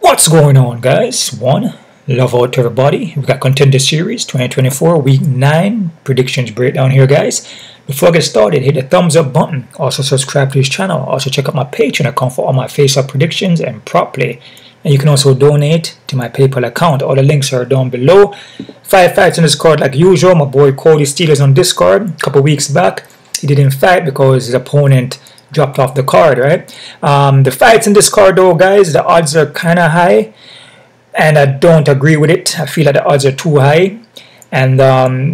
What's going on, guys? One, love out to everybody. We got Contender Series 2024 Week 9 predictions breakdown here, guys. Before I get started, hit the thumbs up button. Also subscribe to this channel. Also check out my Patreon account for all my face-up predictions and prop play. And you can also donate to my PayPal account. All the links are down below. 5 fights on Discord like usual. My boy Kody Steele is on Discord. A couple weeks back, he didn't fight because his opponent dropped off the card, right? The fights in this card though, guys, the odds are kind of high, and I don't agree with it. I feel like the odds are too high, and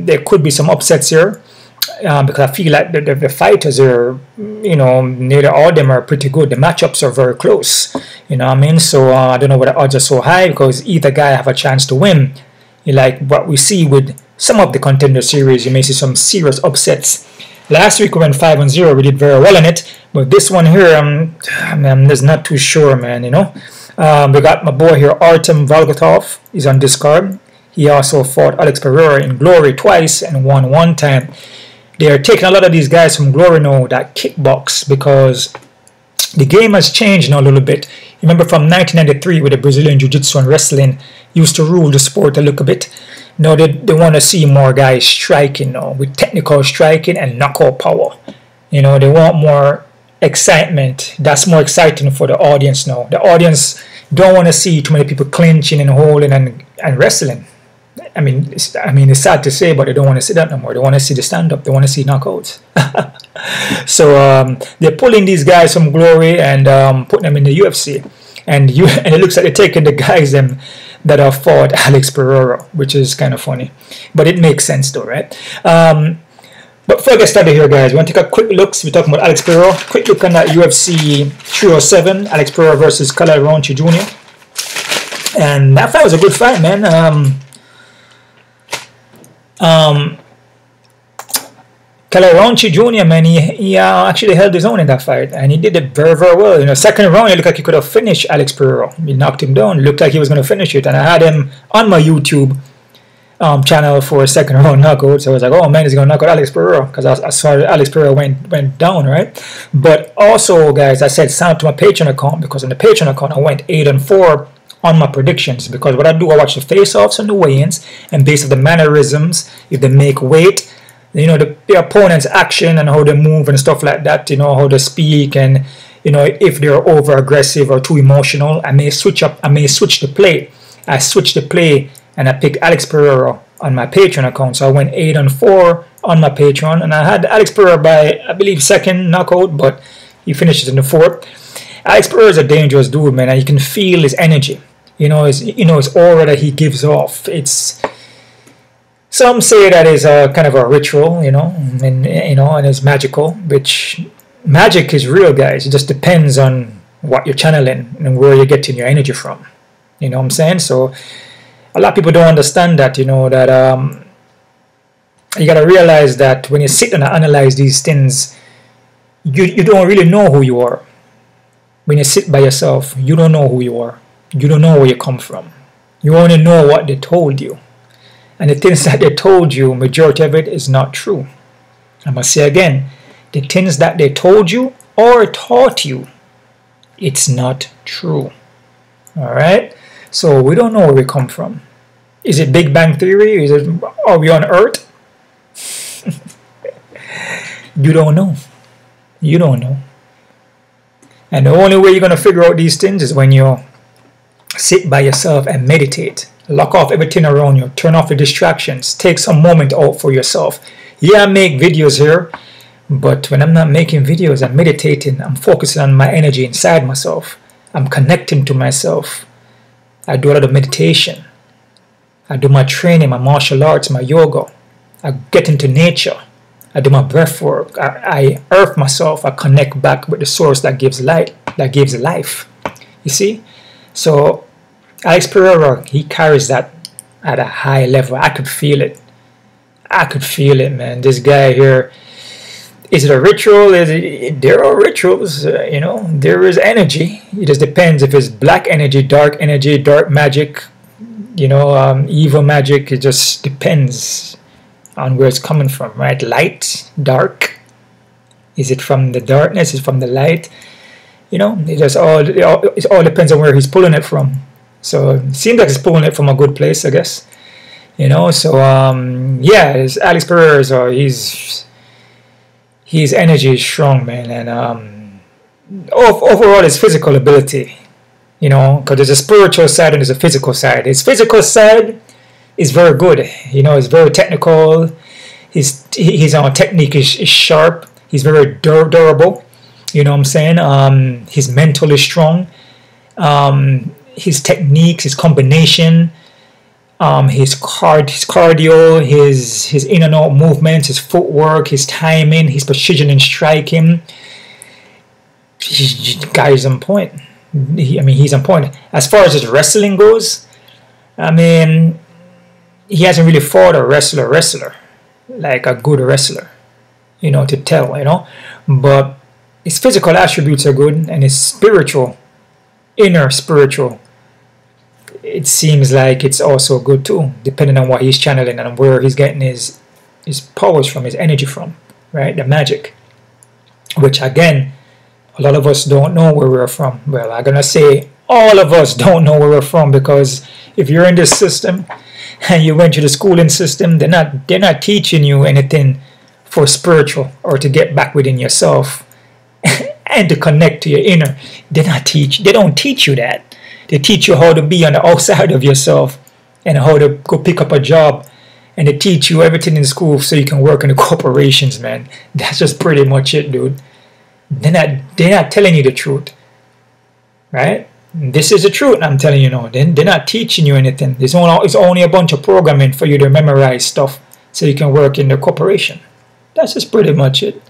there could be some upsets here because I feel like the fighters are, you know, nearly all of them are pretty good. The matchups are very close, you know what I mean? So I don't know why the odds are so high, because either guy have a chance to win. Like what we see with some of the Contender Series, you may see some serious upsets. Last week we went 5-0. We did very well in it, but this one here, I'm just not too sure, man. You know, we got my boy here, Artem Vakhitov. He's on this card. He also fought Alex Pereira in Glory twice and won one time. They are taking a lot of these guys from Glory now that kickbox, because the game has changed now a little bit. Remember from 1993, with the Brazilian Jiu-Jitsu and wrestling used to rule the sport a little bit. Now they want to see more guys striking now, with technical striking and knockout power. You know, they want more excitement. That's more exciting for the audience now. The audience don't want to see too many people clinching and holding and wrestling. I mean, it's sad to say, but they don't want to see that no more. They want to see the stand-up. They want to see knockouts. So they're pulling these guys from Glory and putting them in the UFC. And it looks like they're taking the guys that have fought Alex Pereira, which is kind of funny. But it makes sense though, right? But before I get started here, guys, we want to take a quick look. So we're talking about Alex Pereira. Quick look on that UFC 307, Alex Pereira versus Rountree Jr. And that fight was a good fight, man. Rountree Jr., man, he actually held his own in that fight, and he did it very, very well. You know, second round, it looked like he could have finished Alex Pereira. He knocked him down. It looked like he was going to finish it, and I had him on my YouTube channel for a second round knockout. So I was like, oh man, he's going to knock out Alex Pereira, because I saw that Alex Pereira went down, right? But also, guys, I said sign up to my Patreon account, because on the Patreon account, I went 8-4 on my predictions, because what I do, I watch the face-offs and the weigh-ins, and based on the mannerisms, if they make weight, you know, the opponent's action and how they move and stuff like that, you know, how they speak, and, you know, if they're over aggressive or too emotional, I may switch the play. I switched the play and I picked Alex Pereira on my Patreon account. So I went 8-4 on my Patreon, and I had Alex Pereira by, I believe, second knockout, but he finishes in the fourth. Alex Pereira is a dangerous dude, man, and you can feel his energy. You know, his aura that he gives off. Some say that is a kind of a ritual, you know, and it's magical. Which magic is real, guys. It just depends on what you're channeling and where you're getting your energy from. You know what I'm saying? So a lot of people don't understand that. You know that you gotta realize that when you sit and analyze these things, you don't really know who you are. When you sit by yourself, you don't know who you are. You don't know where you come from. You only know what they told you. And the things that they told you, majority of it is not true. I must say again, the things that they told you or taught you, it's not true. Alright? So we don't know where we come from. Is it Big Bang Theory? Are we on Earth? You don't know. You don't know. And the only way you're going to figure out these things is when you sit by yourself and meditate. Lock off everything around you. Turn off the distractions. Take some moment out for yourself. Yeah, I make videos here, but when I'm not making videos, I'm meditating. I'm focusing on my energy inside myself. I'm connecting to myself. I do a lot of meditation. I do my training, my martial arts, my yoga. I get into nature. I do my breath work. I earth myself. I connect back with the source that gives light, that gives life. You see? So Alex Pereira, he carries that at a high level. I could feel it. I could feel it, man. This guy here, is it a ritual? There are rituals, you know. There is energy. It just depends if it's black energy, dark magic, you know, evil magic. It just depends on where it's coming from, right? Light, dark. Is it from the darkness? Is it from the light? You know, it all depends on where he's pulling it from. So it seems like he's pulling it from a good place, I guess. You know, so yeah, it's Alex Pereira. So his energy is strong, man, and overall his physical ability. You know, because there's a spiritual side and there's a physical side. His physical side is very good. You know, he's very technical. His technique is sharp. He's very durable. You know what I'm saying? His mental is strong. His techniques, his combination, his cardio, his in and out movements, his footwork, his timing, his precision in striking. Guy is on point. He's on point. As far as his wrestling goes, I mean, he hasn't really fought a wrestler, like a good wrestler, you know, to tell, you know. But his physical attributes are good, and his spiritual, inner spiritual, it seems like it's also good too, depending on what he's channeling and where he's getting his powers from, his energy from, right? The magic, which again, a lot of us don't know where we're from. Well, I'm gonna say all of us don't know where we're from, because if you're in this system and you went to the schooling system, they're not teaching you anything for spiritual or to get back within yourself and to connect to your inner. They don't teach you that. They teach you how to be on the outside of yourself and how to go pick up a job, and they teach you everything in school so you can work in the corporations, man. That's just pretty much it, dude. They're not telling you the truth, right? This is the truth, I'm telling you now. They're not teaching you anything. It's only a bunch of programming for you to memorize stuff so you can work in the corporation. That's just pretty much it.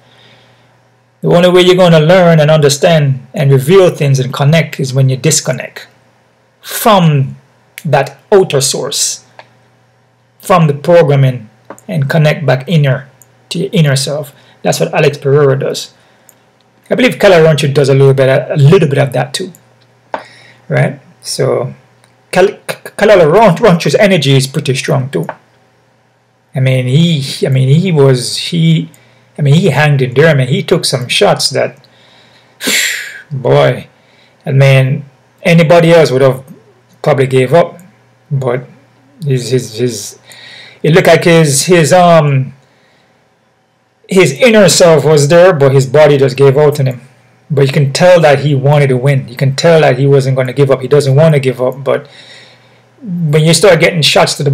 The only way you're going to learn and understand and reveal things and connect is when you disconnect from that outer source, from the programming, and connect back inner to your inner self. That's what Alex Pereira does. I believe Rountree does a little bit of that too, right? So Rountree's energy is pretty strong too. I mean, he hanged in there, man. He took some shots that, boy, I mean, anybody else would have probably gave up, but it looked like his inner self was there, but his body just gave out on him. But you can tell that he wanted to win. You can tell that he wasn't going to give up. He doesn't want to give up. But when you start getting shots to the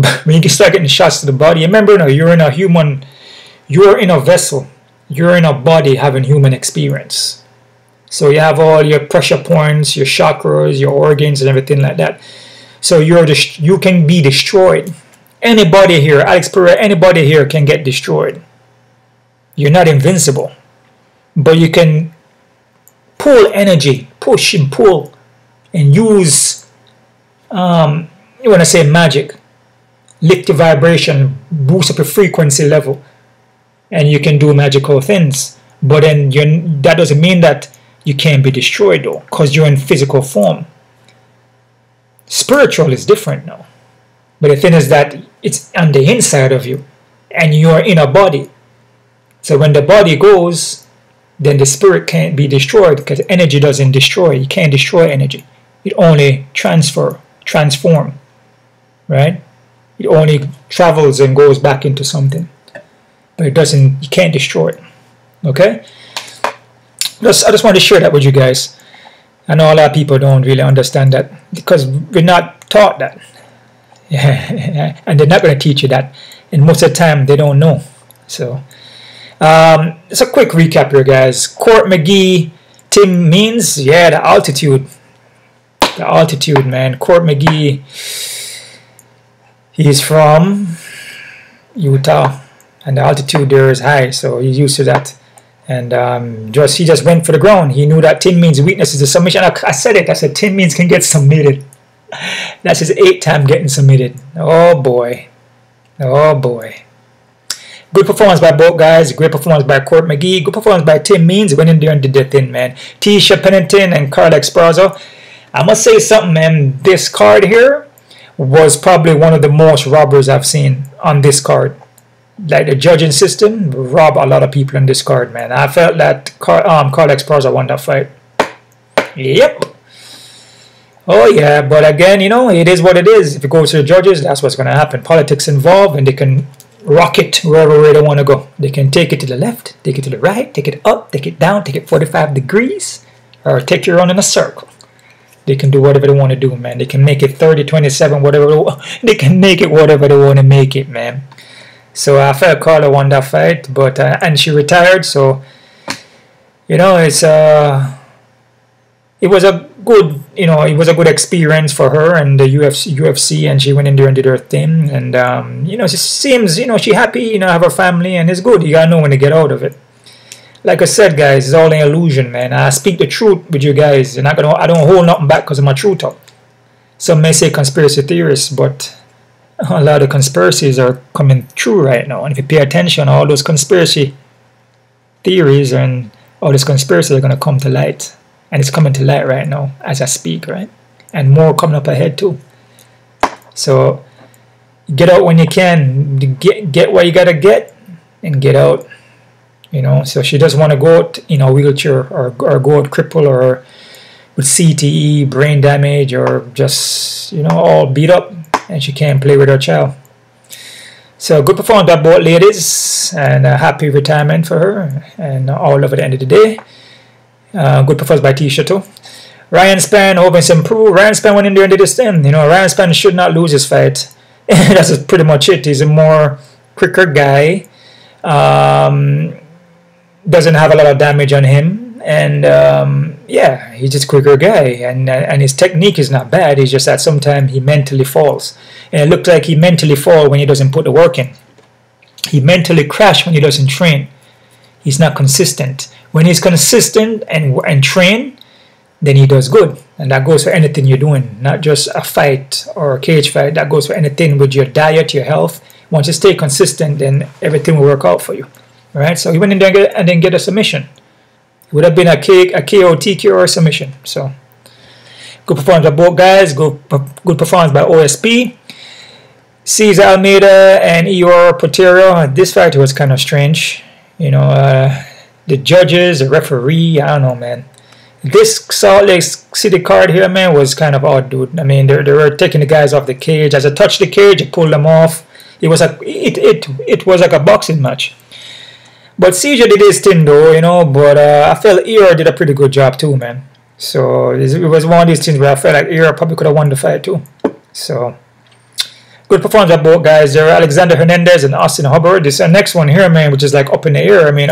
body, remember, no, you're in a vessel. You're in a body having human experience. So you have all your pressure points, your chakras, your organs, and everything like that. So you can be destroyed. Anybody here, Alex Pereira, anybody here can get destroyed. You're not invincible, but you can pull energy, push and pull, and use, when I say magic, lift your vibration, boost up your frequency level, and you can do magical things. But then that doesn't mean that you can't be destroyed though, because you're in physical form. Spiritual is different now. But the thing is that it's on the inside of you, and you're in a body. So when the body goes, then the spirit can't be destroyed, because energy doesn't destroy. You can't destroy energy. It only transform, right? It only travels and goes back into something. But it doesn't, you can't destroy it. Okay? I just want to share that with you guys. I know a lot of people don't really understand that, because we're not taught that. Yeah. And they're not going to teach you that. And most of the time, they don't know. So, it's a quick recap here, guys. Court McGee, Tim Means, yeah, the altitude, man. Court McGee, he's from Utah, and the altitude there is high, so he's used to that. And he just went for the ground. He knew that Tim Means' weakness is the submission. I said it. I said Tim Means can get submitted. That's his 8th time getting submitted. Oh boy. Oh boy. Good performance by both guys. Great performance by Court McGee. Good performance by Tim Means. Went in there and did their thing, man. Tisha Pennington and Carl Esparza. I must say something, man. This card here was probably one of the most robbers I've seen on this card. Like the judging system robbed a lot of people on this card, man. I felt that Carl Esparza won that fight. Yep. Oh yeah, but again, you know, it is what it is. If it goes to the judges, that's what's going to happen. Politics involved, and they can rock it wherever way they want to go. They can take it to the left, take it to the right, take it up, take it down, take it 45 degrees, or take you around in a circle. They can do whatever they want to do, man. They can make it 30, 27, whatever. They can make it whatever they want to make it, man. So I felt Carla won that fight, but and she retired. So you know, it was a good, you know, it was a good experience for her and the UFC, and she went in there and did her thing. And you know, she seems, you know, she happy, you know, have her family, and it's good. You gotta know when to get out of it. Like I said, guys, it's all an illusion, man. I speak the truth with you guys, and I don't hold nothing back because of my truth talk. Some may say conspiracy theorists, but a lot of conspiracies are coming true right now. And if you pay attention, all those conspiracy theories and all these conspiracies are going to come to light. And it's coming to light right now as I speak, right? And more coming up ahead too. So get out when you can. Get what you got to get and get out. You know, so she doesn't want to go out in a wheelchair or go out crippled or with CTE, brain damage, or just, you know, all beat up, and she can't play with her child. So good performance by both ladies, and a happy retirement for her, and all love at the end of the day. Good performance by Tisha too. Ryan Spann hoping to improve. Ryan Spann went in there and did his thing. You know, Ryan Spann should not lose his fight. That's pretty much it. He's a more quicker guy. Doesn't have a lot of damage on him, and yeah, he's just a quicker guy, and his technique is not bad. It's just that sometimes he mentally falls, and it looks like he mentally falls when he doesn't put the work in. He mentally crashes when he doesn't train. He's not consistent. When he's consistent and train, then he does good, and that goes for anything you're doing, not just a fight or a cage fight. That goes for anything with your diet, your health. Once you stay consistent, then everything will work out for you. All right, so he went in there and then get a submission. It would have been a KO, TKO, or submission. So good performance by both guys. Good performance by OSP. Cesar Almeida and Ior Potero. This fight was kind of strange. You know, the judges, the referee, I don't know, man. This Salt Lake City card here, man, was kind of odd, dude. I mean, they were taking the guys off the cage. As I touched the cage, I pulled them off. It was like a boxing match. But Caesar did his thing though, you know, but I felt Ior did a pretty good job too, man. So it was one of these things where I felt like Ior probably could have won the fight too. So good performance by both guys there. Alexander Hernandez and Austin Hubbard. This next one here, man, which is like up in the air. I mean,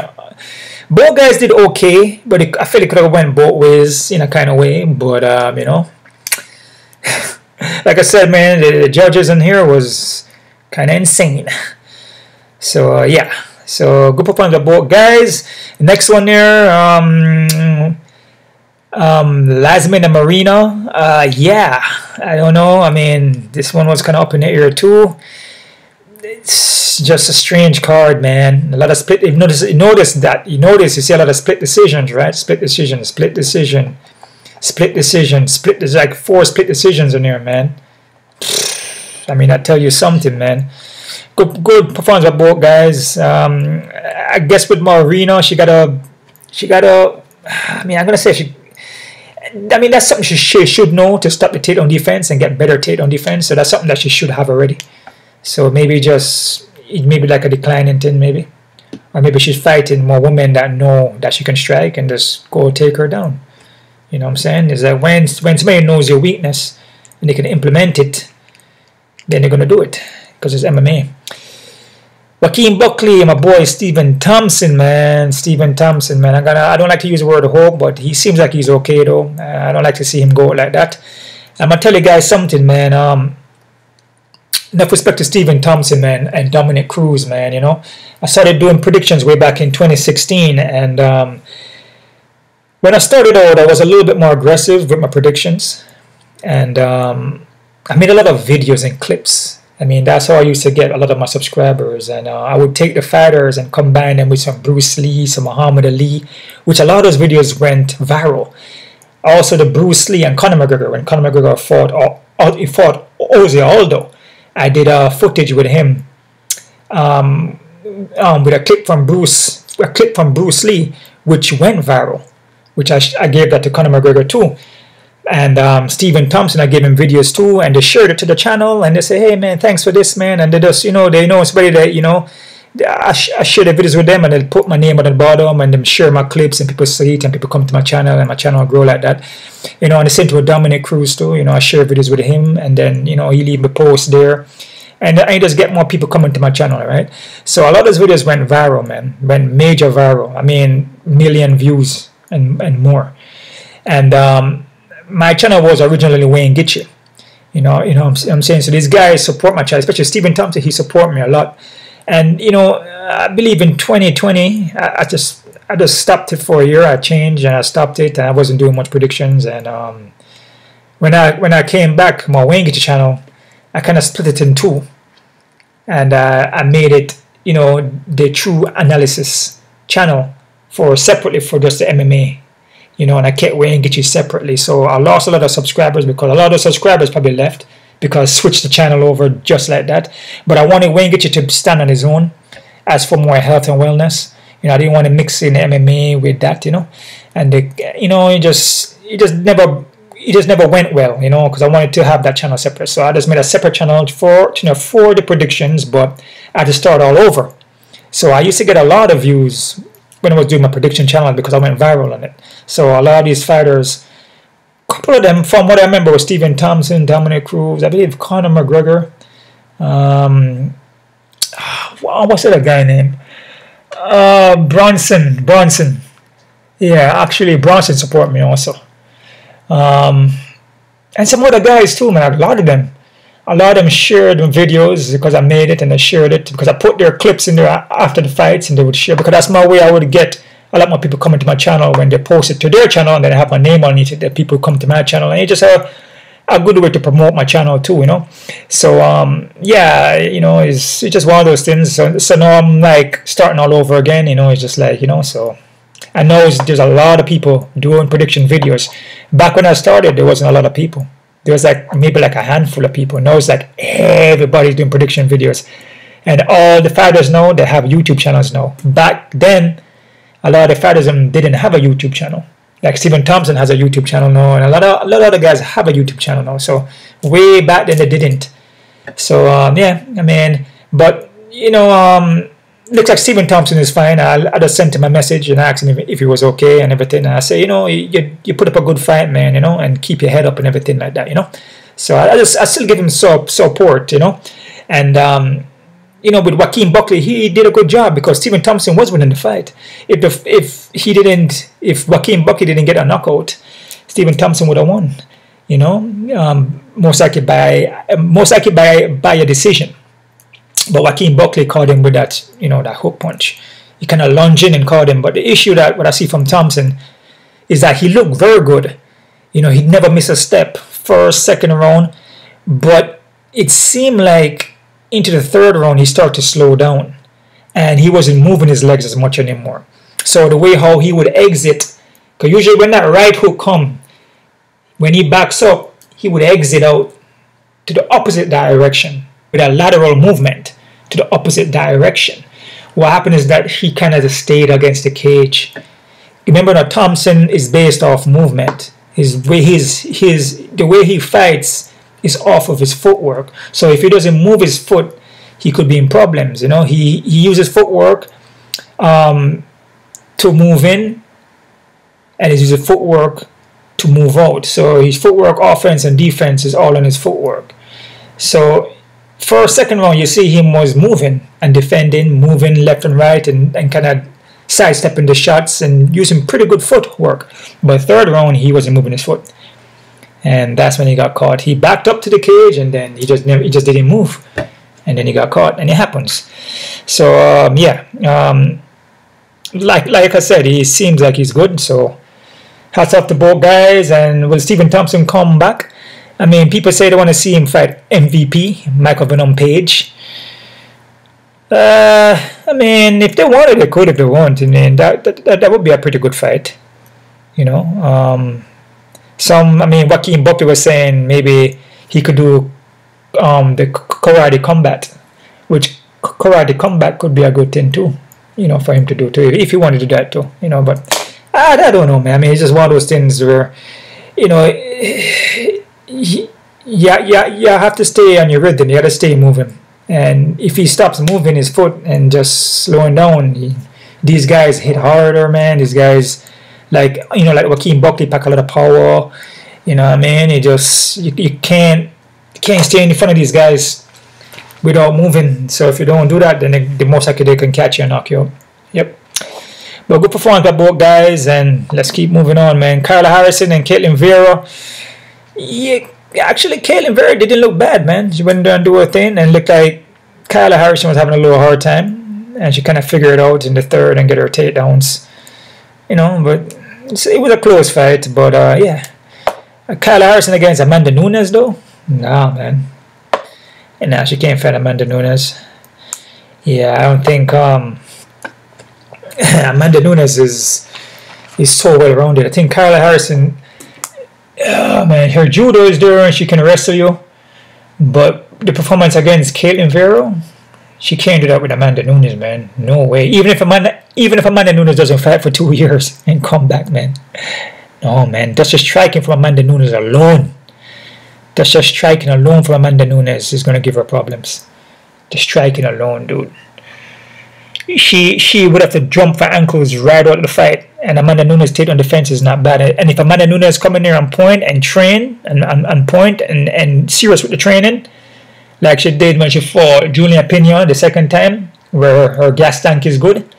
both guys did okay, but I feel it could have went both ways in a kind of way. But, you know, like I said, man, the judges in here was kind of insane. So, yeah. So good performance by both guys. Next one there, Lasmin and Marino. Yeah, I don't know. I mean, this one was kind of up in the air too. It's just a strange card, man. A lot of split. You notice that. You see a lot of split decisions, right? Split decision, split decision, split decision, split. There's like 4 split decisions in there, man. I mean, I tell you something, man. Good performance by both guys. I guess with Marino, she got a. I mean, I'm gonna say I mean, that's something she should know to stop the takedown defense and get better takedown defense. So that's something that she should have already. So maybe maybe like a declining thing, maybe, or maybe she's fighting more women that know that she can strike and just go take her down. You know what I'm saying? Is that when somebody knows your weakness and they can implement it, then they're gonna do it. Because it's MMA. Joaquin Buckley and my boy Stephen Thompson, man. Stephen Thompson, man. I don't like to use the word hope, but he seems like he's okay though. I don't like to see him go like that. I'm gonna tell you guys something, man. Enough respect to Stephen Thompson, man, and Dominic Cruz, man. You know, I started doing predictions way back in 2016, and when I started out, I was a little bit more aggressive with my predictions, and I made a lot of videos and clips. I mean, that's how I used to get a lot of my subscribers. And I would take the fighters and combine them with some Bruce Lee, some Muhammad Ali, which a lot of those videos went viral. Also, the Bruce Lee and Conor McGregor, when Conor McGregor fought Ozzy Aldo, I did footage with him with a clip from Bruce Lee, which went viral, which I gave that to Conor McGregor too. And Stephen Thompson, I gave him videos too, and they shared it to the channel, and they say, hey man, thanks for this, man. And they just, you know, they know somebody that, you know, I share the videos with them, and they'll put my name at the bottom, and them share my clips, and people see it, and people come to my channel, and my channel will grow like that. You know, and the same to Dominic Cruz too. You know, I share videos with him, and then, you know, he leave a post there, and I just get more people coming to my channel, right? So a lot of those videos went viral, man, went major viral. I mean, million views and more. And my channel was originally Wayne Gaethje. You know what I'm saying? So these guys support my channel, especially Stephen Thompson. He support me a lot. And, you know, I believe in 2020, I just stopped it for a year. I changed and I stopped it. And I wasn't doing much predictions. And when I came back, my Wayne Gaethje channel, I kind of split it in two. And I made it, you know, the true analysis channel separately for just the MMA. You know, and I kept Wayne Gaethje separately. So I lost a lot of subscribers because a lot of subscribers probably left, because I switched the channel over just like that. But I wanted Wayne Gaethje to stand on his own as for more health and wellness. You know, I didn't want to mix in MMA with that, you know. And you know, it just never went well, you know, because I wanted to have that channel separate. So I just made a separate channel for the predictions, but I had to start all over. So I used to get a lot of views when I was doing my prediction channel because I went viral on it. So a lot of these fighters, a couple of them, from what I remember, was Stephen Thompson, Dominic Cruz, I believe Conor McGregor. What's that guy name? Bronson. Yeah, actually Bronson support me also. And some other guys too, man. A lot of them shared videos because I made it, and they shared it because I put their clips in there after the fights, and they would share, because that's my way I would get a lot more people coming to my channel when they post it to their channel, and then I have my name on it, that people come to my channel, and it's just a good way to promote my channel too, you know. So yeah, you know, it's just one of those things. So now I'm like starting all over again, you know. It's just like, you know, so I know there's a lot of people doing prediction videos. Back when I started, there wasn't a lot of people. There was like maybe like a handful of people. Now it's like everybody's doing prediction videos, and all the fighters now, they have YouTube channels now. Back then, a lot of the fighters didn't have a YouTube channel. Like Stephen Thompson has a YouTube channel now, and a lot of other guys have a YouTube channel now. So way back then they didn't. So yeah, I mean, but you know, looks like Stephen Thompson is fine. I just sent him a message and asked him if he was okay and everything. And I say, you know, you put up a good fight, man, you know, and keep your head up and everything like that, you know. So I still give him support, you know. And you know, with Joaquin Buckley, he did a good job because Stephen Thompson was winning the fight. If Joaquin Buckley didn't get a knockout, Stephen Thompson would have won, you know, most likely by a decision. But Joaquin Buckley caught him with that, you know, that hook punch. He kind of lunged in and caught him. But the issue that what I see from Thompson is that he looked very good. You know, he never missed a step, first, second round. But it seemed like into the third round, he started to slow down. And he wasn't moving his legs as much anymore. So the way how he would exit, because usually when that right hook comes, when he backs up, he would exit out to the opposite direction with a lateral movement to the opposite direction. What happened is that he kind of just stayed against the cage. Remember that Thompson is based off movement. The way he fights is off of his footwork. So if he doesn't move his foot, he could be in problems. You know, he uses footwork to move in, and he uses footwork to move out. So his footwork, offense and defense, is all on his footwork. So for a second round, you see him was moving and defending, moving left and right, and kind of sidestepping the shots and using pretty good footwork. But third round, he wasn't moving his foot, and that's when he got caught. He backed up to the cage, and then he just didn't move, and then he got caught, and it happens. So yeah, like I said, he seems like he's good. So hats off to both guys. And will Stephen Thompson come back? I mean, people say they want to see him fight MVP, Michael Venom Page. I mean, if they wanted, they could. If they want, I mean, that would be a pretty good fight. You know, I mean, Joaquin Buckley was saying maybe he could do the karate combat, which karate combat could be a good thing too. You know, for him to do too, if he wanted to do that too. You know, but I don't know, man. I mean, it's just one of those things where, you know, you have to stay on your rhythm. You got to stay moving. And if he stops moving his foot and just slowing down, these guys hit harder, man. These guys, like, you know, like Joaquin Buckley, pack a lot of power. You know what I mean? You can't stay in front of these guys without moving. So if you don't do that, then the most likely they can catch you and knock you out. Yep. But good performance by both guys, and let's keep moving on, man. Carla Harrison and Caitlin Vera. Yeah, actually, Caitlin Vera didn't look bad, man. She went down and do her thing, and looked like Carla Harrison was having a little hard time, and she kind of figured it out in the third and get her takedowns. You know, but it was a close fight. But yeah, Carla Harrison against Amanda Nunes, though. Nah, man. And now she can't fight Amanda Nunes. Yeah, I don't think Amanda Nunes is so well rounded. I think Carla Harrison, oh man, her judo is there and she can wrestle you, but the performance against Caitlin Vera, she can't do that with Amanda Nunes, man. No way. Even if Amanda Nunes doesn't fight for 2 years and come back, man. No, man. That's just striking from Amanda Nunes alone. That's just striking alone from Amanda Nunes is gonna give her problems. The striking alone, dude. She would have to jump for ankles right out of the fight, and Amanda Nunes' take on defense is not bad. And if Amanda Nunes come in there on point and train and point and serious with the training, like she did when she fought Julia Pena the second time, where her gas tank is good,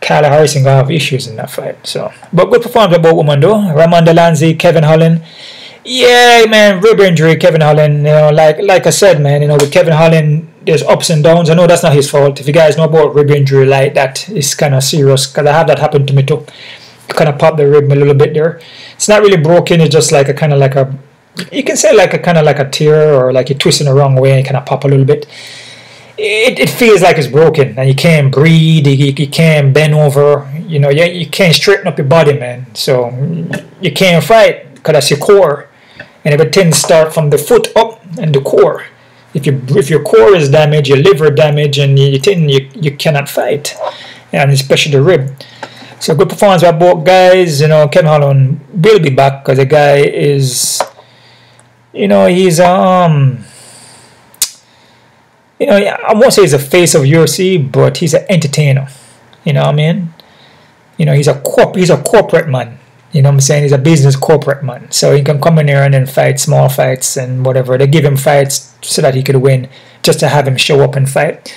Carla Harrison gonna have issues in that fight. So, but good performance by both women though. Ramonda Lanzi, Kevin Holland. Yeah, man, rib injury, Kevin Holland. You know, like I said, man, you know, with Kevin Holland, there's ups and downs. I know that's not his fault. If you guys know about rib injury like that, it's kind of serious, because I have that happen to me too. Kind of pop the rib a little bit there. It's not really broken. It's just like a kind of like a, you can say like a kind of like a tear, or like you're twisting the wrong way and kind of pop a little bit. It feels like it's broken, and you can't breathe. You can't bend over. You know, you can't straighten up your body, man. So you can't fight because that's your core. And everything starts from the foot up and the core. If your core is damaged, your liver damaged, and you cannot fight, and especially the rib. So good performance by both guys. You know, Kevin Holland will be back because the guy is, you know, he's you know, I won't say he's a face of UFC, but he's an entertainer. You know what I mean? You know, he's a corporate man. You know what I'm saying? He's a business corporate man. So he can come in here and then fight small fights and whatever. They give him fights so that he could win, just to have him show up and fight.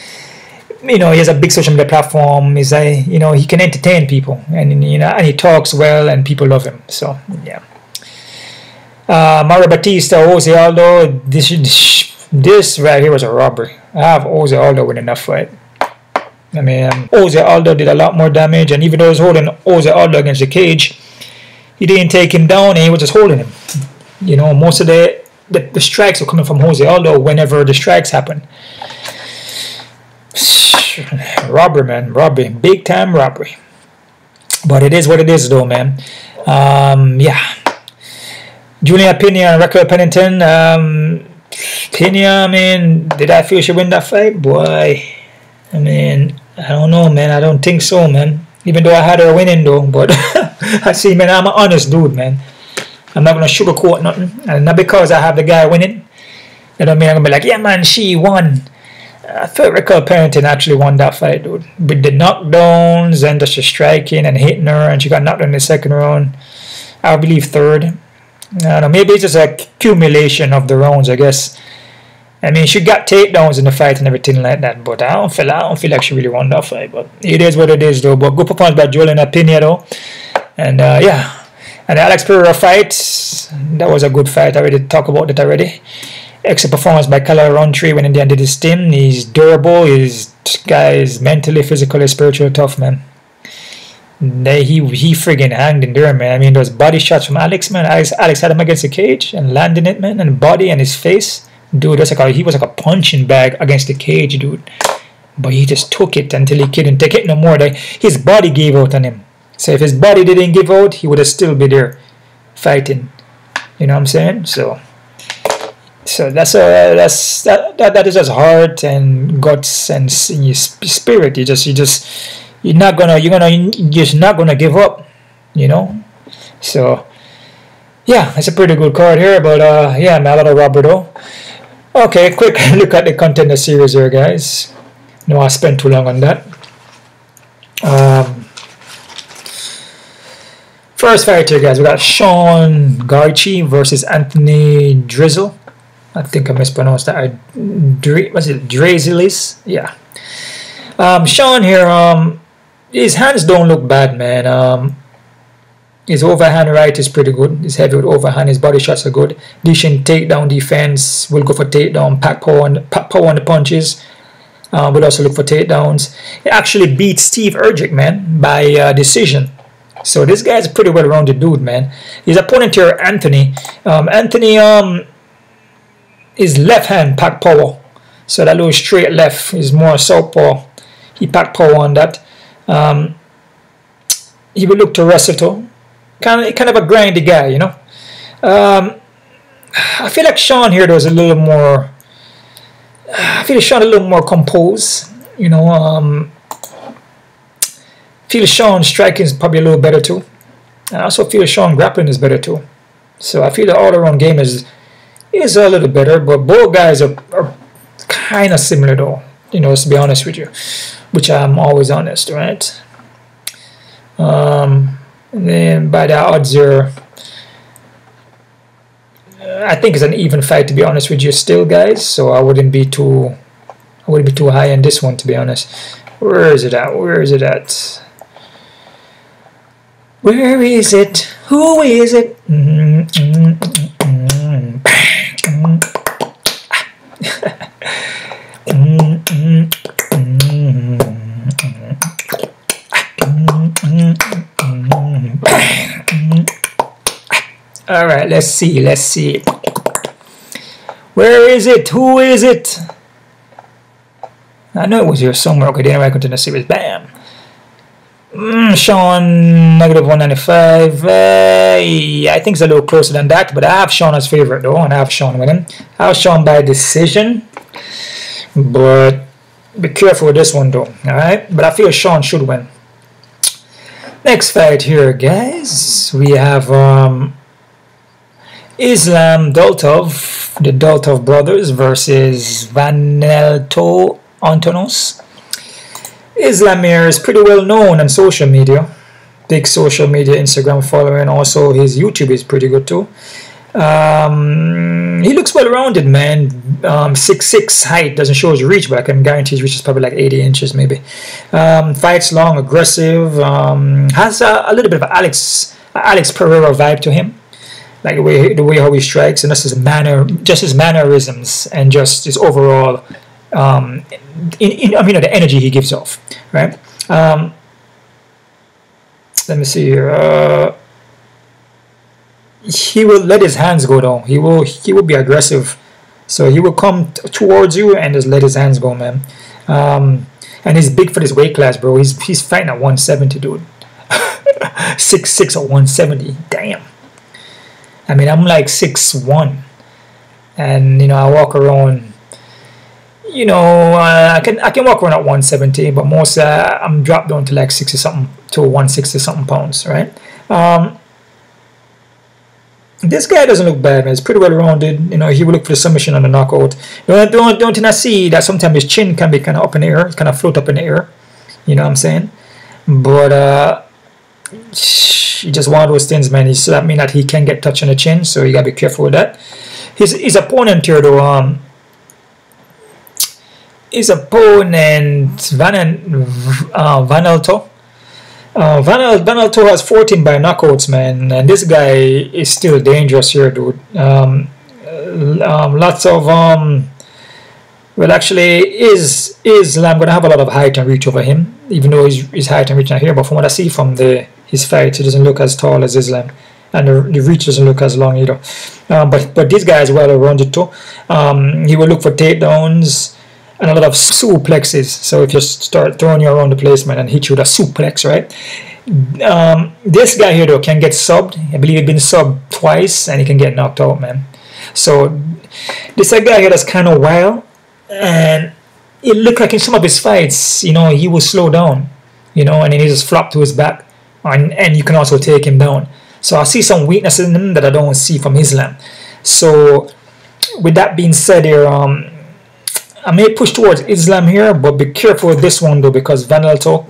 You know, he has a big social media platform. He's you know, he can entertain people, and you know, and he talks well, and people love him. So yeah. Mario Batista, Jose Aldo. This right here was a robbery. I have Jose Aldo winning that fight. I mean, Jose Aldo did a lot more damage, and even though he was holding Jose Aldo against the cage, he didn't take him down, and he was just holding him. You know, most of the strikes were coming from Jose Aldo whenever the strikes happen. Robbery, man. Robbery. Big time robbery. But it is what it is, though, man. Yeah. Julia Pena and Raquel Pennington. Pena, I mean, did I feel she win that fight? Boy, I mean, I don't know, man. I don't think so, man. Even though I had her winning, though. But I see, man, I'm an honest dude, man. I'm not going to sugarcoat nothing. And not because I have the guy winning. You know what I mean? I'm going to be like, yeah, man, she won. I felt Raquel Pennington actually won that fight, dude. With the knockdowns and just striking and hitting her. And she got knocked in the second round. I believe third. I don't know. Maybe it's just an accumulation of the rounds, I guess. I mean, she got takedowns in the fight and everything like that, but I don't feel like she really won that fight. But it is what it is, though. But good performance by Juliana Pena, though. And yeah, and the Alex Pereira fight, that was a good fight. I already talked about that already. Excellent performance by Kyle Rountree when Indian did his thing. He's durable. This guy is mentally, physically, spiritually tough, man. He friggin' hanged in there, man. I mean, those body shots from Alex, man. Alex had him against the cage and landing it, man, and body and his face. Dude, he was like a punching bag against the cage, dude. But he just took it until he couldn't take it no more. His body gave out on him. So if his body didn't give out, he would have still be there fighting. You know what I'm saying? So that is just heart and guts and your spirit. You're just not gonna give up. You know. So Yeah, it's a pretty good card here, but yeah, man, a lot of rubber though. Okay, quick look at the Contender series here, guys. No, I spent too long on that. First fight here, guys. We got Sean Gauci versus Anthony Drizzle. I think I mispronounced that. Was it Drazilis? Yeah. Sean here, his hands don't look bad, man. His overhand right is pretty good. He's heavy with overhand. His body shots are good. Dishing takedown defense. Will go for takedown. Pack power on the punches. Will also look for takedowns. He actually beat Steve Urgic, man, by decision. So this guy's a pretty well-rounded dude, man. His opponent here, Anthony. Anthony, is left hand pack power. So that little straight left is more southpaw. He pack power on that. He will look to wrestle too. Kind of a grindy guy, you know. I feel like Sean here was a little more. I feel Sean a little more composed, you know. Feel Sean striking is probably a little better too. I also feel Sean grappling is better too. So I feel the all-around game is a little better, but both guys are kind of similar though. You know, to be honest with you, which I'm always honest, right? And then by the odds here, I think it's an even fight, to be honest with you still, guys. So I wouldn't be too high on this one, to be honest. Where is it at? Where is it at? Where is it? Who is it? All right, let's see. Let's see. Where is it? Who is it? I know it was here somewhere. Okay, then I continue to see it. Bam. Sean negative 195. I think it's a little closer than that, but I have Sean as favorite though, and I have Sean winning. I have Sean by decision, but be careful with this one though. All right, but I feel Sean should win. Next fight here, guys. We have Islam Dulatov, the Dulatov brothers versus Vanelto Antonos. Islam here is pretty well known on social media. Big social media, Instagram following. Also, his YouTube is pretty good too. He looks well rounded, man. 6'6" height, doesn't show his reach, but I can guarantee his reach is probably like 80 inches maybe. Fights long, aggressive. Has a little bit of Alex Pereira vibe to him. Like the way how he strikes, and that's his just his mannerisms, and just his overall, the energy he gives off, right? Let me see here. He will let his hands go down. He will be aggressive, so he will come towards you and just let his hands go, man. And he's big for this weight class, bro. He's fighting at 170, dude. 6'6" or 170. Damn. I mean, I'm like 6'1", and you know, I walk around. You know, I can walk around at 170, but most I'm dropped down to like 60 something to 160 something pounds, right? This guy doesn't look bad, man. He's pretty well rounded. You know, he will look for the submission and the knockout. The only thing I see that sometimes his chin can be kind of up in the air, kind of float up in the air. You know what I'm saying? But he just one of those things, man. So that means that he can get touch on the chin, so you gotta be careful with that. His opponent here, though, his opponent Vanelto. Vanelto has 14 by knockouts, man, and this guy is still dangerous here, dude. Lots of well, actually, Islam gonna have a lot of height and reach over him, even though his height and reach not here. But from what I see from his fight, he doesn't look as tall as Islam, and the reach doesn't look as long either. But this guy is well rounded too. He will look for takedowns and a lot of suplexes. So if you start throwing you around the place, man, and hit you with a suplex, right? This guy here though can get subbed. I believe he's been subbed twice, and he can get knocked out, man. So this a guy here that's kind of wild, and it looked like in some of his fights, you know, he will slow down, you know, and then he just flop to his back, and you can also take him down. So I see some weaknesses in him that I don't see from Islam. So with that being said here, I may push towards Islam here, but be careful with this one though, because Vanelto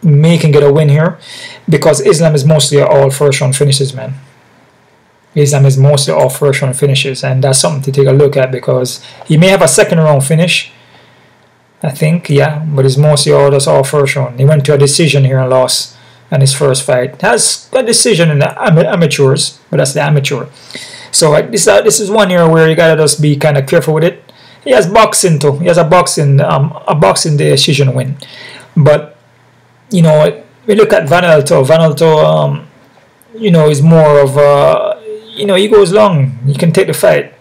may can get a win here, because Islam is mostly all first round finishes, man. Islam is mostly all first round finishes, and that's something to take a look at, because he may have a second round finish, I think, yeah, but it's mostly all first round. He went to a decision here and lost in his first fight. Has a decision in the amateurs, but that's the amateur. So this is one here where you gotta just be kind of careful with it. He has boxing too. He has a boxing decision win. But you know, we look at Vanelto. Vanelto, you know, is more of you know, he goes long. He can take the fight.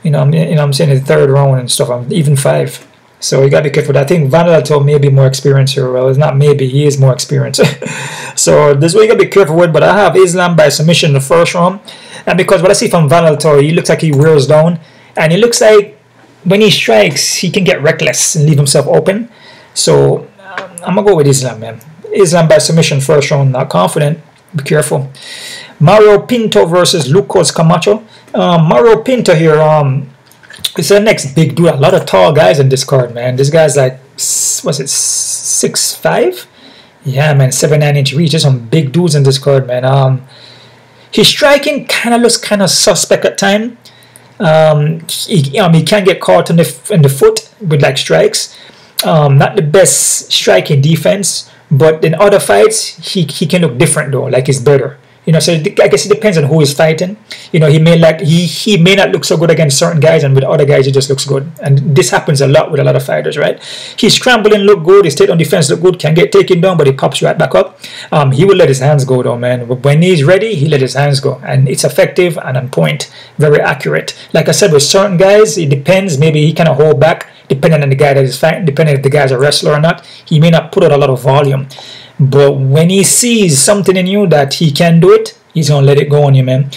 You know, I'm saying the third round and stuff. Even 5. So you gotta be careful. I think Vanelto may be more experienced here. Well, it's not maybe. He is more experienced. So this way you gotta be careful with. But I have Islam by submission in the first round, and because what I see from Vanelto, he looks like he wears down, and he looks like when he strikes, he can get reckless and leave himself open. So I'm gonna go with Islam, man. Islam by submission first round. Not confident. Be careful. Mario Pinto versus Lucas Camacho. Mario Pinto here. It's the next big dude. A lot of tall guys in this card, man. This guy's like, what's it, 6'5"? Yeah, man, 7'9" reach. There's some big dudes in this card, man. His striking kind of looks kind of suspect at time. He can get caught in the foot with like strikes. Not the best striking defense, but in other fights he can look different though, like he's better. You know, so I guess it depends on who he's fighting. You know, he may not look so good against certain guys, and with other guys he just looks good. And this happens a lot with a lot of fighters, right? He's scrambling, look good. His state on defense look good. Can get taken down, but he pops right back up. He will let his hands go though, man. But when he's ready, he let his hands go, and it's effective and on point, very accurate. Like I said, with certain guys, it depends. Maybe he kind of hold back depending on the guy that is fighting, depending if the guy's a wrestler or not. He may not put out a lot of volume. But when he sees something in you that he can do it, he's going to let it go on you, man.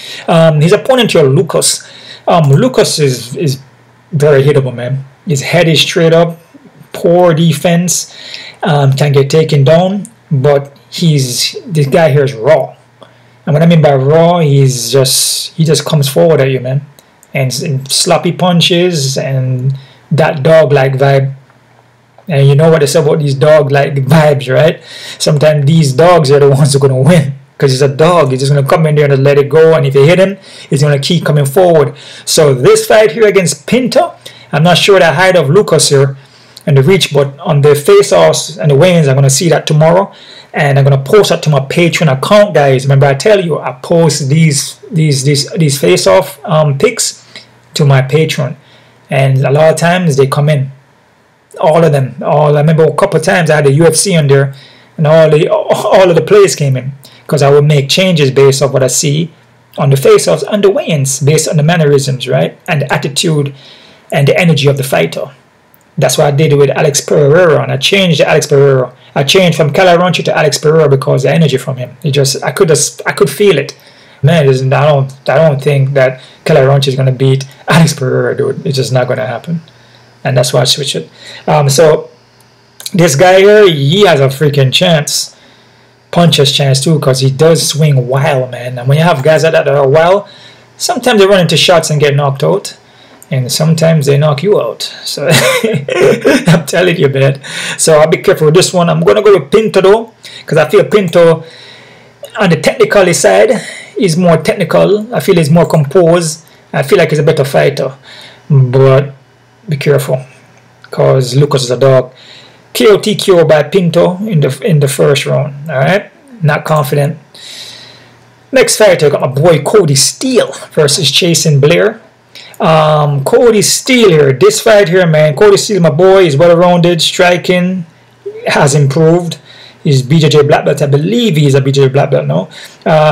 His opponent here, Lucas. Lucas is very hittable, man. His head is straight up, poor defense, can get taken down. But this guy here is raw. And what I mean by raw, he just comes forward at you, man. And sloppy punches and that dog-like vibe. And you know what they say about these dog-like vibes, right? Sometimes these dogs are the ones who are going to win. Because he's a dog. He's just going to come in there and let it go. And if you hit him, he's going to keep coming forward. So this fight here against Pinto, I'm not sure the height of Lucas here and the reach. But on the face-offs and the weigh-ins, I'm going to see that tomorrow. And I'm going to post that to my Patreon account, guys. Remember, I tell you, I post these face-off picks to my Patreon. And a lot of times they come in. All of them. I remember a couple of times I had the UFC on there, and all of the plays came in, because I would make changes based off what I see on the face-offs and the weigh-ins, based on the mannerisms, right, and the attitude and the energy of the fighter. That's what I did with Alex Pereira, and I changed Alex Pereira. I changed from Rountree to Alex Pereira because the energy from him. I could feel it. Man, I don't think that Rountree is gonna beat Alex Pereira, dude. It's just not gonna happen. And that's why I switched it. So this guy here, he has a freaking chance. Puncher's chance too, because he does swing wild, man. And when you have guys like that are wild, sometimes they run into shots and get knocked out. And sometimes they knock you out. So I'm telling you, man. So I'll be careful with this one. I'm going to go with Pinto though, because I feel Pinto on the technical side is more technical. I feel he's more composed. I feel like he's a better fighter. But be careful, because Lucas is a dog. KO by Pinto in the first round. All right, not confident. Next fight, I got my boy Kody Steele versus Jason Blair. Kody Steele here. This fight here, man. Kody Steele, my boy, is well-rounded. Striking has improved. He's BJJ black belt. I believe he's a BJJ black belt now.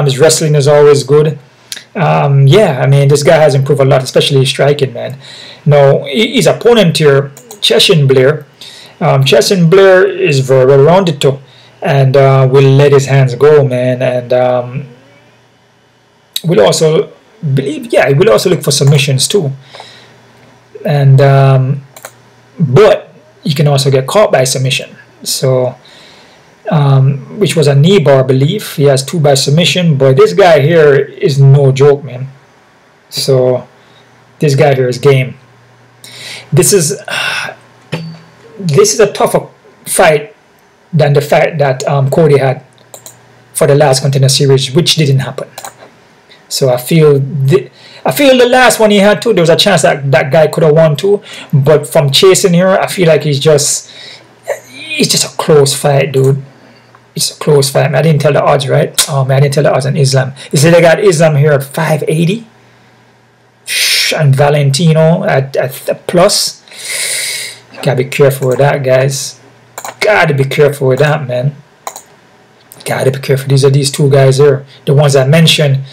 His wrestling is always good. Yeah, I mean, this guy has improved a lot, especially his striking, man. Now, his opponent here, Jason Blair. Jason Blair is very well-rounded too, and will let his hands go, man. And will also believe, yeah, he will also look for submissions too. And but he can also get caught by submission. So which was a knee bar, I believe. He has 2 by submission, but this guy here is no joke, man. So this guy here is game. This is a tougher fight than the fight that Kody had for the last Contender Series, which didn't happen. So I feel the last one he had too, there was a chance that that guy could have won too. But from chasing here, I feel like it's just a close fight, dude. It's a close fight, man. I didn't tell the odds, right? Oh man, I didn't tell the odds on Islam. You see, they got Islam here at 580, and Valentino at the plus. Gotta be careful with that, guys. Gotta be careful with that, man. Gotta be careful. These are these 2 guys here, the ones I mentioned.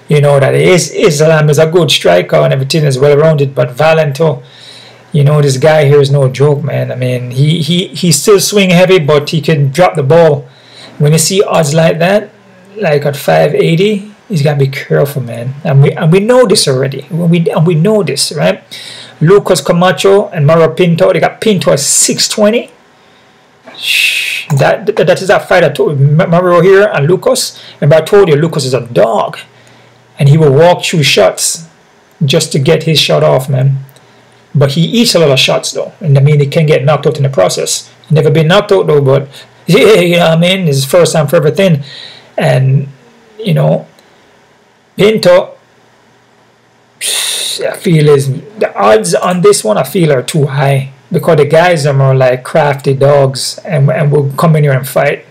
You know that Islam is a good striker and everything is well rounded, but Valento, you know, this guy here is no joke, man. I mean, he still swing heavy, but he can drop the ball. When you see odds like that, like at 580, he's gotta be careful, man. And we know this already. We know this, right? Lucas Camacho and Mário Pinto, they got Pinto at 620. That is that fight I told you, Mario here and Lucas. Remember I told you Lucas is a dog, and he will walk through shots just to get his shot off, man. But he eats a lot of shots though, and I mean he can get knocked out in the process. Never been knocked out though, but yeah, you know what I mean. This is first time for everything, and you know, Pinto, I feel is the odds on this one I feel are too high, because the guys are like crafty dogs and will come in here and fight.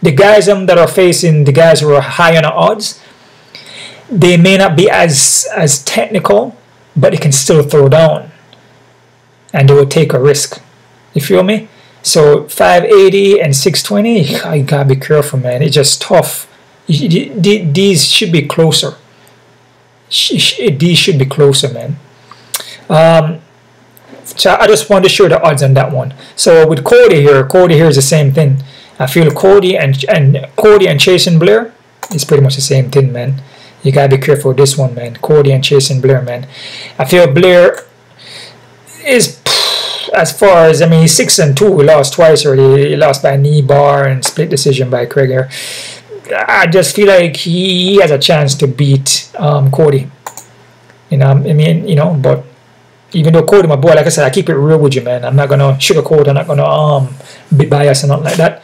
The guys that are facing the guys who are high on the odds, they may not be as technical, but they can still throw down, and they will take a risk. You feel me? So 580 and 620, you gotta be careful, man. It's just tough. These should be closer. These should be closer, man. So I just want to show the odds on that one. So with Kody here is the same thing. I feel Kody and Chasing Blair is pretty much the same thing, man. You gotta be careful with this one, man. Kody and Chasing Blair, man. I feel Blair is, as far as, I mean, he's 6-2. He lost twice already. He lost by knee bar and split decision by Craig here. I just feel like he has a chance to beat Kody. You know, I mean, you know, but even though Kody, my boy, like I said, I keep it real with you, man. I'm not gonna sugarcoat. I'm not gonna be biased and nothing like that.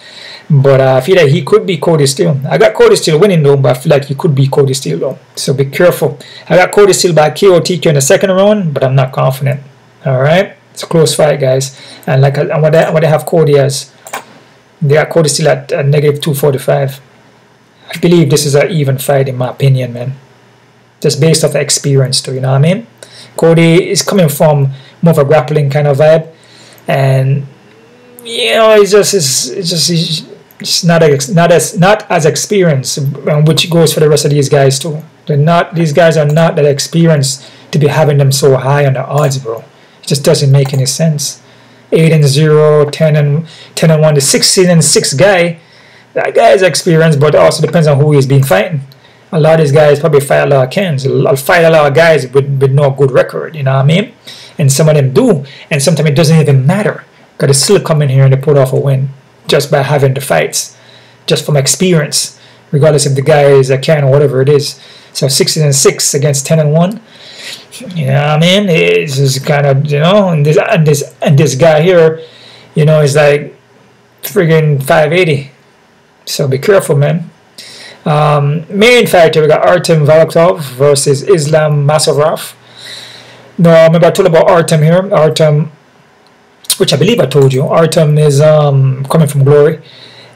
But I feel like he could be Kody Steele. I got Kody Steele winning though, but I feel like he could be Kody Steele though. So be careful. I got Kody Steele by KO TK in the second round, but I'm not confident. All right, it's a close fight, guys. And like what they have Kody as, they got Kody Steele at -245. I believe this is an even fight in my opinion, man. Just based off the experience too, you know what I mean? Kody is coming from more of a grappling kind of vibe, and you know, it's not as experienced, which goes for the rest of these guys too. These guys are not that experienced to be having them so high on the odds, bro. It just doesn't make any sense. 8-0, 10-1, the 16-6 guy. That guy is experienced, but it also depends on who he's been fighting. A lot of these guys probably fight a lot of cans. I'll fight a lot of guys with no good record, you know what I mean? And some of them do, and sometimes it doesn't even matter. Because they still come in here and they put off a win just by having the fights, just from experience, regardless if the guy is a can or whatever it is. So 16-6 against 10-1, you know what I mean? It's just kind of, you know, and this guy here, you know, is like friggin' 580. So be careful, man. Main fighter, we got Artem Vakhitov versus Islam Masarov. No, remember I told about Artem here. Artem, which I believe I told you. Artem is coming from Glory.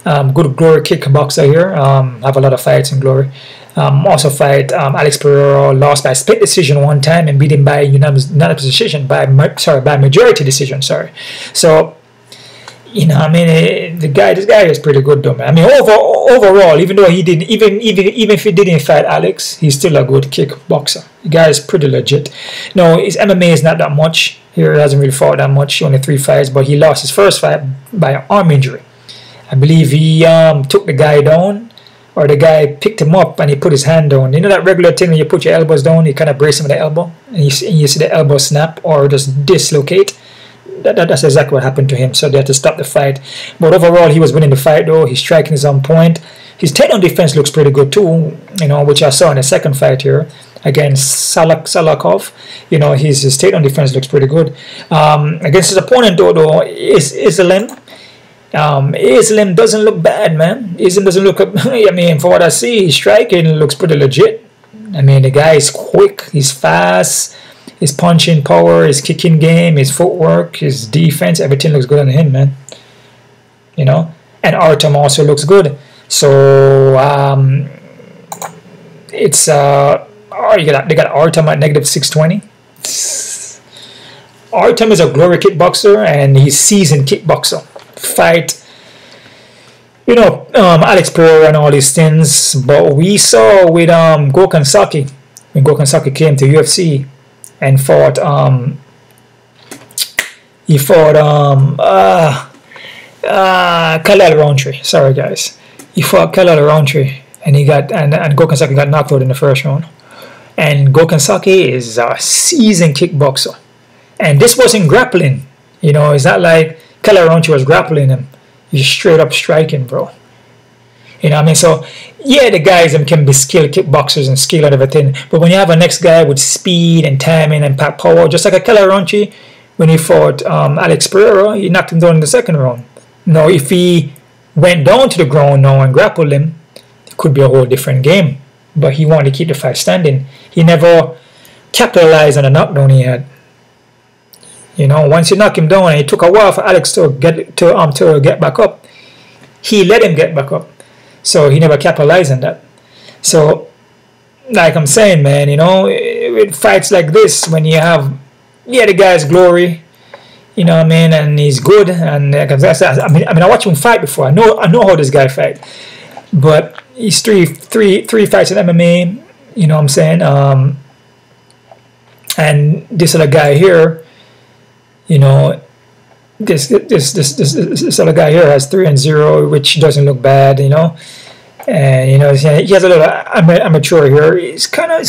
Good Glory kickboxer here. Have a lot of fights in Glory. Also fight Alex Pereira, lost by split decision one time and beat him by unanimous decision, by majority decision. Sorry. So, you know, I mean, this guy is pretty good though, man. I mean, overall, even though he didn't, even if he didn't fight Alex, he's still a good kickboxer. The guy is pretty legit. No, his MMA is not that much. Here, he hasn't really fought that much. Only 3 fights, but he lost his first fight by an arm injury. I believe he took the guy down, or the guy picked him up and he put his hand down. You know that regular thing when you put your elbows down, you kind of brace him with the elbow, and you see the elbow snap or just dislocate. that's exactly what happened to him. So they had to stop the fight. But overall, he was winning the fight though. His striking is on point. His takedown defense looks pretty good too, you know, which I saw in the second fight here against Salakov. You know, his takedown defense looks pretty good. Against his opponent though Islam. Islam doesn't look bad, man. Islam doesn't look. I mean, for what I see, his striking looks pretty legit. I mean, the guy is quick. He's fast. His punching power, his kicking game, his footwork, his defense, everything looks good on him, man. You know, and Artem also looks good. So it's they got Artem at -620. Artem is a glory kickboxer and he's seasoned kickboxer. Fight, you know, Alex Pereira and all these things. But we saw with Gokhan Saki when Gokhan Saki came to UFC and fought Khalil Rountree. Sorry guys. He fought Khalil Rountree and he got and Gokhan Saki got knocked out in the first round. And Gokhan Saki is a seasoned kickboxer. And this wasn't grappling. You know, it's not like Khalil Rountree was grappling him. He's straight up striking, bro. You know what I mean? So, yeah, the guys can be skilled kickboxers and skill and everything. But when you have a next guy with speed and timing and power, just like a Khalil Rountree, when he fought Alex Pereira, he knocked him down in the second round. Now, if he went down to the ground now and grappled him, it could be a whole different game. But he wanted to keep the fight standing. He never capitalized on the knockdown he had. You know, once you knock him down, and it took a while for Alex to get back up. He let him get back up. So he never capitalized on that. So, like I'm saying, man, you know, with fights like this, when you have, yeah, the guy's glory, you know what I mean, and he's good, and like I mean, I watched him fight before. I know how this guy fight, but he's three fights in MMA. You know what I'm saying? And this other guy here, you know. This other guy here has 3-0, which doesn't look bad, you know, and you know he has a little amateur here. It's kind of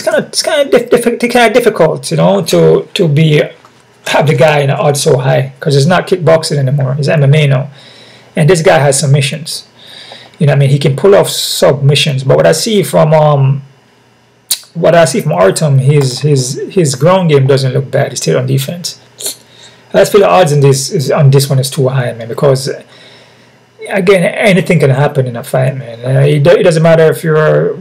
difficult, you know, to have the guy in the odds so high because it's not kickboxing anymore. It's MMA now, and this guy has submissions. You know what I mean? He can pull off submissions, but what I see from Artem, his ground game doesn't look bad. He's still on defense. I just feel the odds on this one is too high, man, because again, anything can happen in a fight, man. It doesn't matter if you're a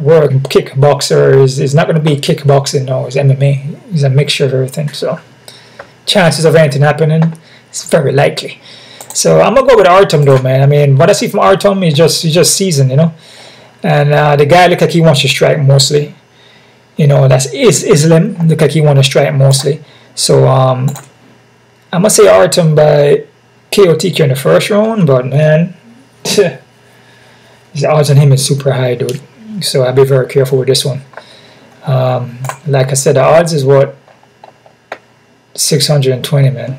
kickboxer. It's not going to be kickboxing, no. It's MMA. It's a mixture of everything. So chances of anything happening is very likely. So I'm gonna go with Artem though, man. I mean, what I see from Artem is just seasoned, you know, and the guy look like he wants to strike mostly. You know, that's Islam. Look like he wants to strike mostly. So I'm going to say Artem by KOTK in the first round, but man, the odds on him is super high, dude. So I'll be very careful with this one. Like I said, the odds is what? 620, man.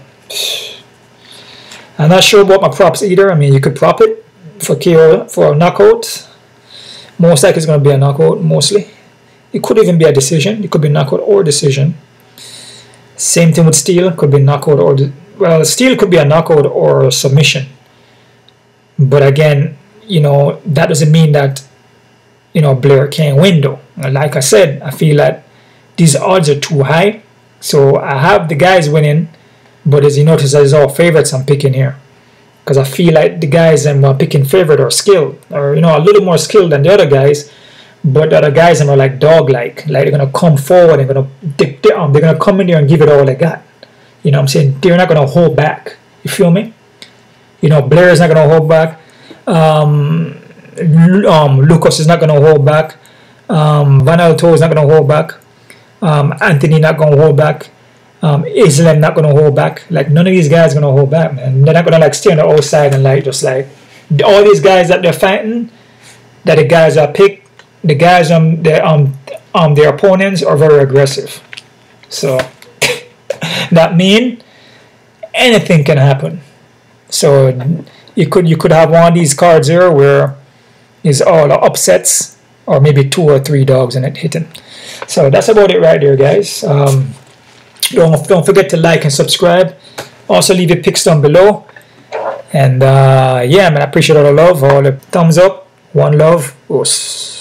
I'm not sure about my props either. I mean, you could prop it for KO, for a knockout. Most likely it's going to be a knockout, mostly. It could even be a decision. It could be knockout or decision. Same thing with Steele, could be knockout or Steele could be a knockout or a submission. But again, you know, that doesn't mean that, you know, Blair can't win though. Like I said, I feel like these odds are too high. So I have the guys winning, but as you notice, there's all favorites I'm picking here. Because I feel like the guys I'm picking favorite are skilled, or you know, a little more skilled than the other guys. But the other guys are like dog-like. Like they're gonna come forward and they're gonna come in there and give it all they got. You know what I'm saying? They're not gonna hold back. You feel me? You know, Blair is not gonna hold back. Lucas is not gonna hold back. Vanelto is not gonna hold back. Anthony not gonna hold back. Islam not gonna hold back. Like none of these guys are gonna hold back, man. They're not gonna like stay on the outside and like just like all these guys that they're fighting, that the guys are picked. The guys their opponents are very aggressive, so that means anything can happen. So you could have one of these cards here where it's all upsets, or maybe 2 or 3 dogs in it hitting. So that's about it right there, guys. Don't forget to like and subscribe. Also leave your picks down below. And yeah, man, I appreciate all the love, all the thumbs up. One love. Us.